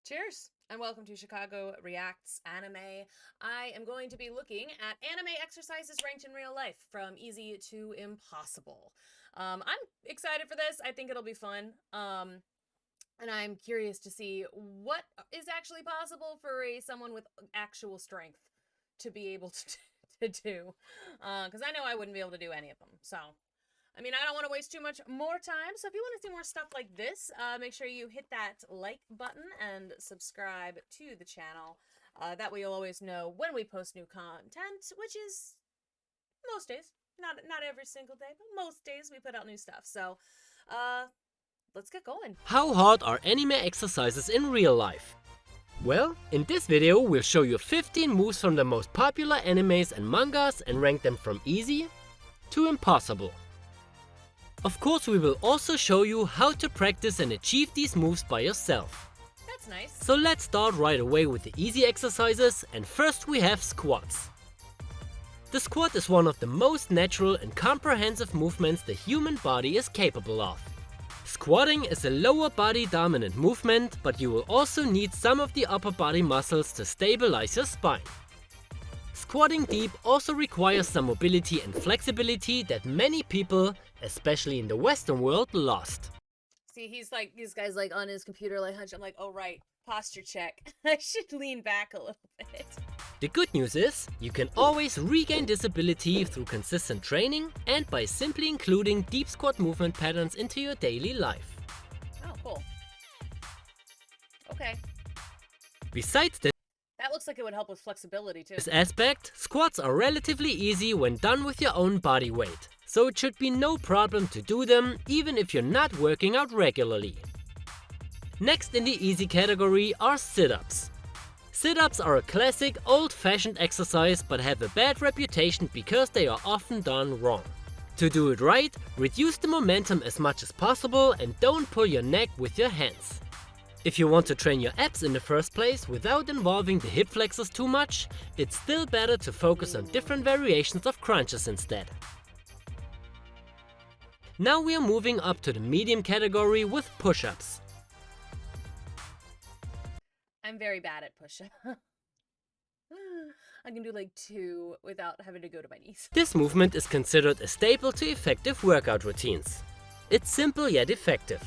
Cheers, and welcome to Chicago Reacts Anime. I am going to be looking at anime exercises ranked in real life, from easy to impossible. I'm excited for this. I think it'll be fun. And I'm curious to see what is actually possible for someone with actual strength to be able to do. Because I know I wouldn't be able to do any of them. So, I mean, I don't want to waste too much more time. So if you want to see more stuff like this, make sure you hit that like button and subscribe to the channel. That way you'll always know when we post new content, which is most days. Not every single day, but most days we put out new stuff. So, let's get going. How hard are anime exercises in real life? Well, in this video we'll show you 15 moves from the most popular animes and mangas and rank them from easy to impossible. Of course, we will also show you how to practice and achieve these moves by yourself. That's nice. So let's start right away with the easy exercises, and first we have squats. The squat is one of the most natural and comprehensive movements the human body is capable of. Squatting is a lower body dominant movement, but you will also need some of the upper body muscles to stabilize your spine. Squatting deep also requires some mobility and flexibility that many people, especially in the Western world, lost. See, this guy's like on his computer like hunched. I'm like, oh right, posture check. I should lean back a little bit. The good news is, you can always regain this ability through consistent training and by simply including deep squat movement patterns into your daily life. Oh, cool. Okay. Besides that looks like it would help with flexibility too. this aspect, squats are relatively easy when done with your own body weight, so it should be no problem to do them even if you're not working out regularly. Next in the easy category are sit-ups. Sit-ups are a classic old-fashioned exercise but have a bad reputation because they are often done wrong. To do it right, reduce the momentum as much as possible and don't pull your neck with your hands. If you want to train your abs in the first place without involving the hip flexors too much, it's still better to focus on different variations of crunches instead. Now we are moving up to the medium category with push-ups. I'm very bad at push-up. I can do like 2 without having to go to my knees. This movement is considered a staple to effective workout routines. It's simple yet effective.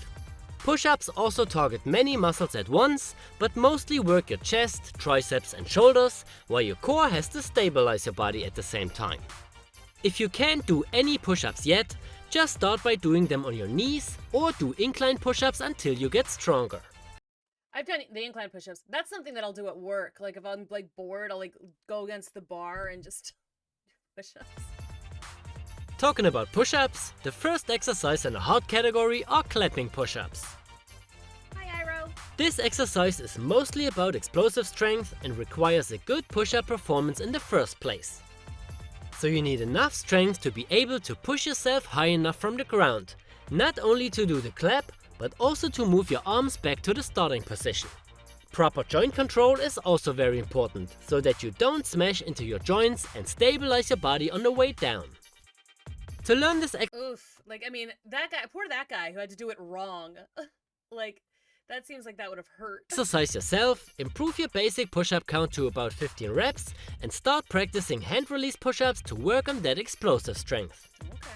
Push-ups also target many muscles at once, but mostly work your chest, triceps and shoulders, while your core has to stabilize your body at the same time. If you can't do any push-ups yet, just start by doing them on your knees or do incline push-ups until you get stronger. I've done the incline push-ups. That's something that I'll do at work. Like if I'm like bored, I'll like go against the bar and just push-ups. Talking about push-ups, the first exercise in the hard category are clapping push-ups. Hi, Iro. This exercise is mostly about explosive strength and requires a good push-up performance in the first place. So you need enough strength to be able to push yourself high enough from the ground, not only to do the clap, but also to move your arms back to the starting position. Proper joint control is also very important, so that you don't smash into your joints and stabilize your body on the way down. To learn this Oof, like, I mean, that guy, poor that guy who had to do it wrong. Like, that seems like that would have hurt. exercise yourself, improve your basic push-up count to about 15 reps, and start practicing hand release push-ups to work on that explosive strength. Okay.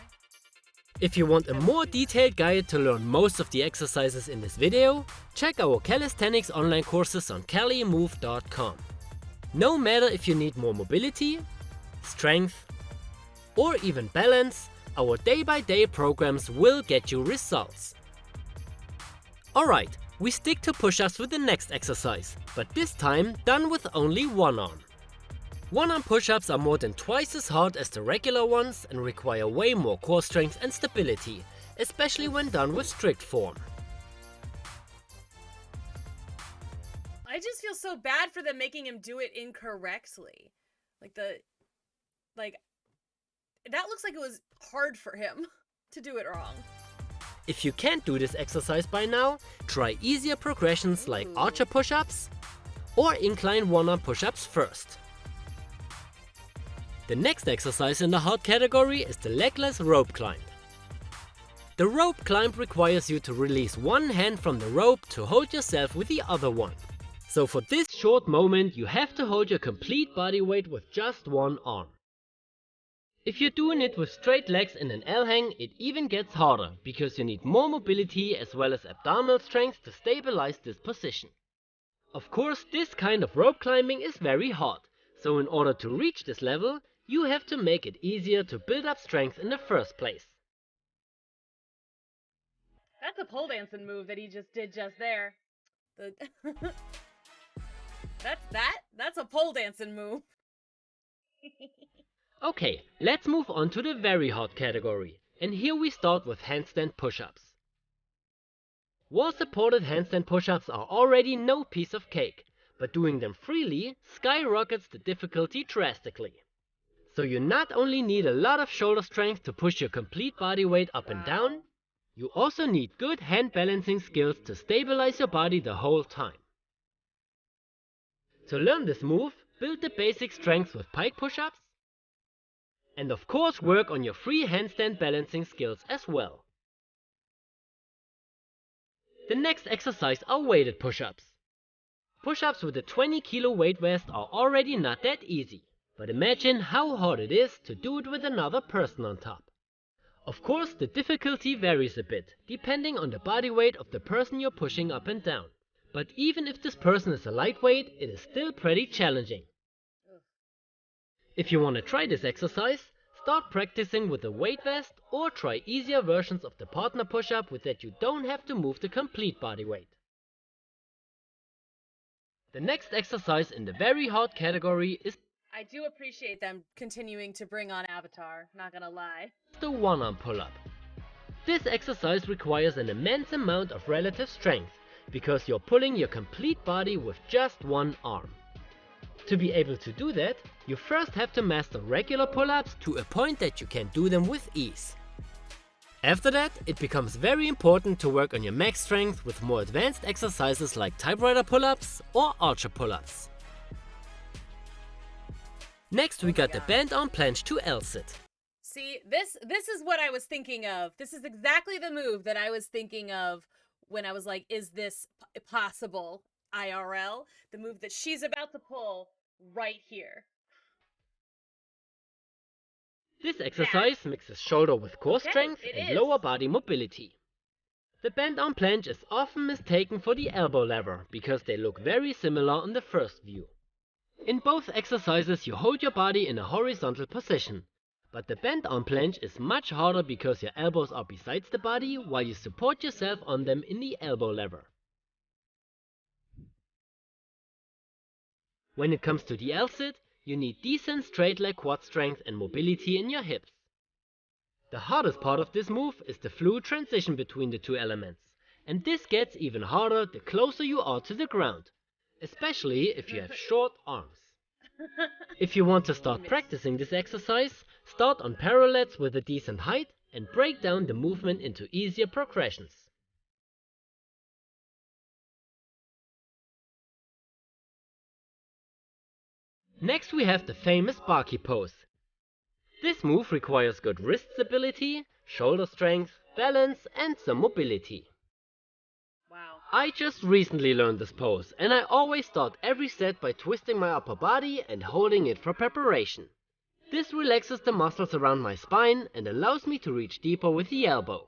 If you want a more detailed guide to learn most of the exercises in this video, check our calisthenics online courses on calimove.com. No matter if you need more mobility, strength, or even balance, our day-by-day programs will get you results. Alright, we stick to push-ups with the next exercise, but this time done with only one arm. One-arm push-ups are more than twice as hard as the regular ones and require way more core strength and stability, especially when done with strict form. I just feel so bad for them making him do it incorrectly. That looks like it was hard for him to do it wrong. If you can't do this exercise by now, try easier progressions like archer push-ups or incline one-arm push-ups first. The next exercise in the hard category is the legless rope climb. The rope climb requires you to release one hand from the rope to hold yourself with the other one. So for this short moment, you have to hold your complete body weight with just one arm. If you're doing it with straight legs in an L hang, it even gets harder, because you need more mobility as well as abdominal strength to stabilize this position. Of course, this kind of rope climbing is very hard, so in order to reach this level, you have to make it easier to build up strength in the first place. That's a pole dancing move that he just did just there. That's a pole dancing move. Okay, let's move on to the very hard category, and here we start with handstand push-ups. Wall-supported handstand push-ups are already no piece of cake, but doing them freely skyrockets the difficulty drastically. So you not only need a lot of shoulder strength to push your complete body weight up and down, you also need good hand balancing skills to stabilize your body the whole time. To learn this move, build the basic strength with pike push-ups, and of course work on your free handstand balancing skills as well. The next exercise are weighted push-ups. Push-ups with a 20 kilo weight vest are already not that easy, but imagine how hard it is to do it with another person on top. Of course, the difficulty varies a bit, depending on the body weight of the person you're pushing up and down. But even if this person is a lightweight, it is still pretty challenging. If you want to try this exercise, start practicing with a weight vest or try easier versions of the partner push-up with that you don't have to move the complete body weight. The next exercise in the very hard category is I do appreciate them continuing to bring on Avatar, not gonna lie. The one-arm pull-up. This exercise requires an immense amount of relative strength, because you're pulling your complete body with just one arm. To be able to do that, you first have to master regular pull-ups to a point that you can do them with ease. After that, it becomes very important to work on your max strength with more advanced exercises like typewriter pull-ups or archer pull-ups. Next we got the bent arm planche to L-sit. See, this is what I was thinking of. This is exactly the move that I was thinking of when I was like, is this possible IRL? The move that she's about to pull right here. This exercise mixes shoulder with core strength and lower body mobility. The bent arm planche is often mistaken for the elbow lever because they look very similar on the first view. In both exercises you hold your body in a horizontal position, but the bent arm planche is much harder because your elbows are besides the body while you support yourself on them in the elbow lever. When it comes to the L-sit, you need decent straight leg quad strength and mobility in your hips. The hardest part of this move is the fluid transition between the two elements, and this gets even harder the closer you are to the ground, especially if you have short arms. If you want to start practicing this exercise, start on parallels with a decent height and break down the movement into easier progressions. Next we have the famous Sparky Pose. This move requires good wrist stability, shoulder strength, balance and some mobility. Wow. I just recently learned this pose and I always start every set by twisting my upper body and holding it for preparation. This relaxes the muscles around my spine and allows me to reach deeper with the elbow.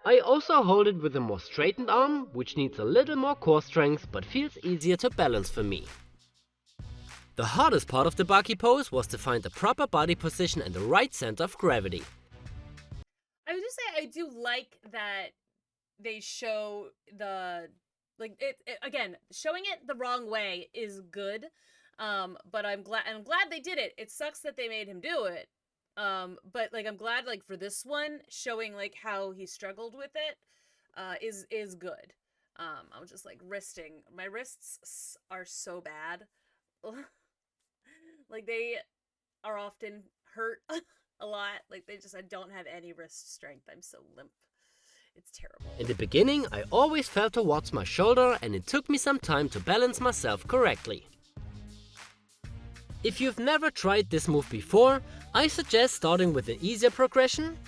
I also hold it with a more straightened arm, which needs a little more core strength but feels easier to balance for me. The hardest part of the Sparky Pose was to find the proper body position and the right center of gravity. I would just say I do like that they show the, like, again, showing it the wrong way is good, but I'm glad they did it. It sucks that they made him do it, but like I'm glad like for this one showing like how he struggled with it is good. I'm just like wristing. My wrists are so bad. Like they are often hurt a lot. Like I don't have any wrist strength. I'm so limp. It's terrible. In the beginning, I always fell towards my shoulder and it took me some time to balance myself correctly. If you've never tried this move before, I suggest starting with an easier progression.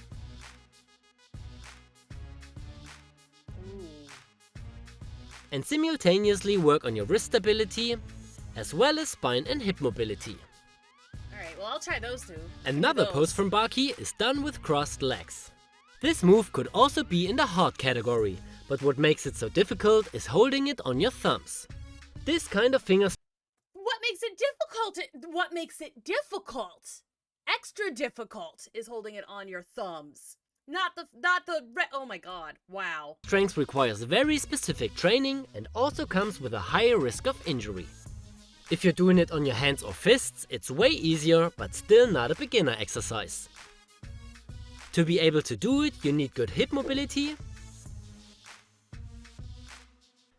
and simultaneously work on your wrist stability, as well as spine and hip mobility. Alright, well I'll try those two. Another pose from Barky is done with crossed legs. This move could also be in the hard category, but what makes it so difficult is holding it on your thumbs. This kind of finger... What makes it difficult? What makes it difficult? Extra difficult is holding it on your thumbs. Oh my god, wow. Strength requires very specific training and also comes with a higher risk of injury. If you're doing it on your hands or fists, it's way easier, but still not a beginner exercise. To be able to do it, you need good hip mobility,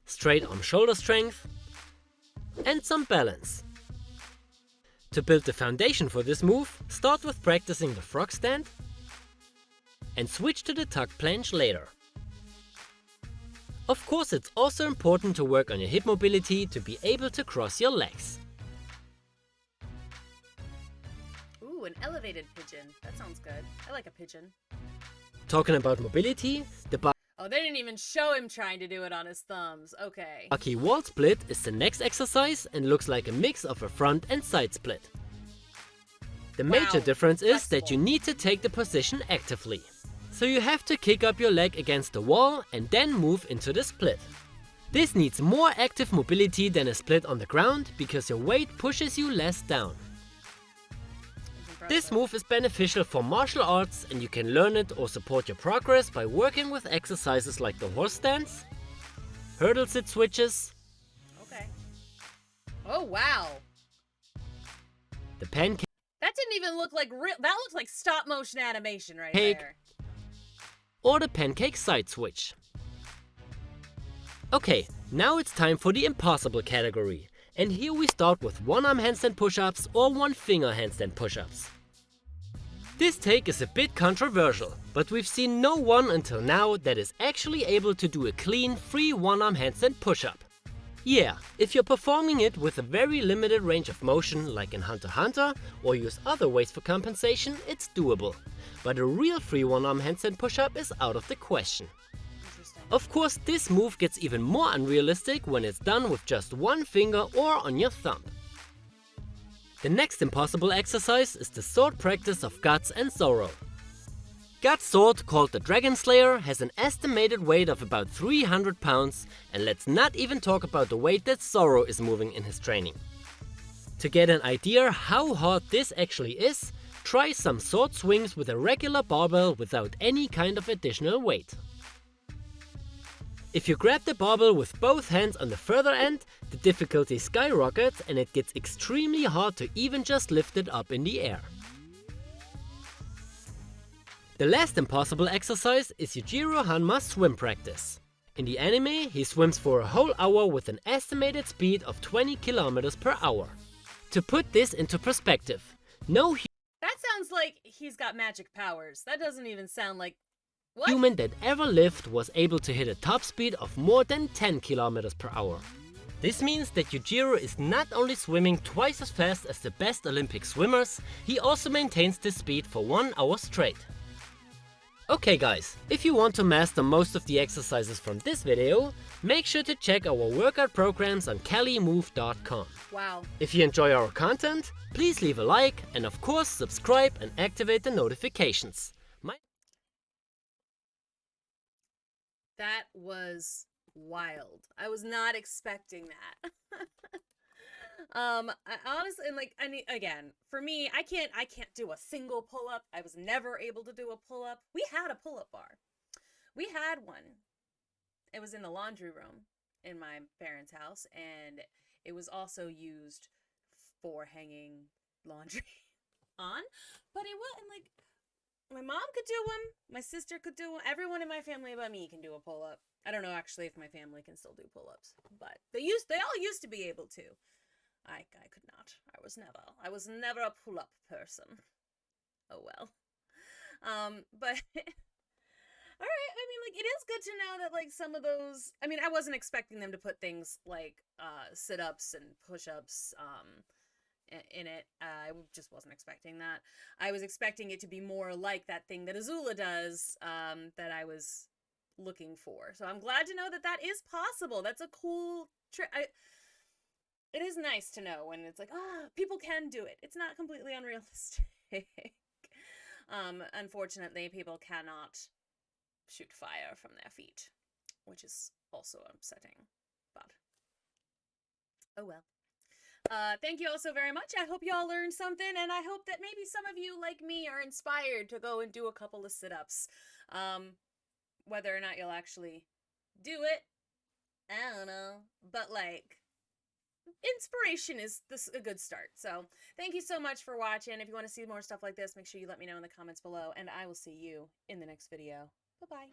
straight arm shoulder strength, and some balance. To build the foundation for this move, start with practicing the frog stand and switch to the tuck planche later. Of course, it's also important to work on your hip mobility to be able to cross your legs. Ooh, an elevated pigeon. That sounds good. I like a pigeon. Talking about mobility, the Oh, they didn't even show him trying to do it on his thumbs. Okay. Barky wall split is the next exercise and looks like a mix of a front and side split. The major difference is that you need to take the position actively. So you have to kick up your leg against the wall and then move into the split. This needs more active mobility than a split on the ground because your weight pushes you less down. This move is beneficial for martial arts and you can learn it or support your progress by working with exercises like the horse stance, hurdle sit switches, okay. Oh wow. The pancake. That didn't even look like real. That looks like stop motion animation right there. Or the pancake side switch. Okay, now it's time for the impossible category. And here we start with one arm handstand push-ups or one finger handstand push-ups. This take is a bit controversial, but we've seen no one until now that is actually able to do a clean free one arm handstand push-up. Yeah, if you're performing it with a very limited range of motion like in Hunter x Hunter or use other ways for compensation, it's doable. But a real free one arm handstand push-up is out of the question. Of course, this move gets even more unrealistic when it's done with just one finger or on your thumb. The next impossible exercise is the sword practice of Guts and Zoro. Guts' sword, called the Dragon Slayer, has an estimated weight of about 300 pounds, and let's not even talk about the weight that Zoro is moving in his training. To get an idea how hard this actually is, try some sword swings with a regular barbell without any kind of additional weight. If you grab the barbell with both hands on the further end, the difficulty skyrockets and it gets extremely hard to even just lift it up in the air. The last impossible exercise is Yujiro Hanma's swim practice. In the anime, he swims for a whole hour with an estimated speed of 20 km per hour. To put this into perspective, that sounds like he's got magic powers. That doesn't even sound like... What? Human that ever lived was able to hit a top speed of more than 10 km per hour. This means that Yujiro is not only swimming twice as fast as the best Olympic swimmers, he also maintains this speed for 1 hour straight. Okay guys, if you want to master most of the exercises from this video, make sure to check our workout programs on Calisthenicmovement.com. Wow. If you enjoy our content, please leave a like and of course subscribe and activate the notifications. That was wild. I was not expecting that. I honestly, again, for me, I can't do a single pull-up. I was never able to do a pull-up. We had a pull-up bar. We had one. It was in the laundry room in my parents' house, and it was also used for hanging laundry on. But it wasn't like... My mom could do one, my sister could do one, everyone in my family but me can do a pull-up. I don't know actually if my family can still do pull-ups, but they all used to be able to. I could not. I was never a pull-up person. Oh well. But alright, I mean, like, it is good to know that, like, some of those, I mean, I wasn't expecting them to put things like sit-ups and push-ups in it. I just wasn't expecting that. I was expecting it to be more like that thing that Azula does, that I was looking for. So I'm glad to know that that is possible. That's a cool trick. It is nice to know when it's like, people can do it. It's not completely unrealistic. Unfortunately, people cannot shoot fire from their feet, which is also upsetting, but oh well. Thank you all so very much. I hope y'all learned something, and I hope that maybe some of you, like me, are inspired to go and do a couple of sit-ups. Whether or not you'll actually do it, I don't know, but like, inspiration is a good start. So thank you so much for watching. If you want to see more stuff like this, make sure you let me know in the comments below, and I will see you in the next video. Bye-bye.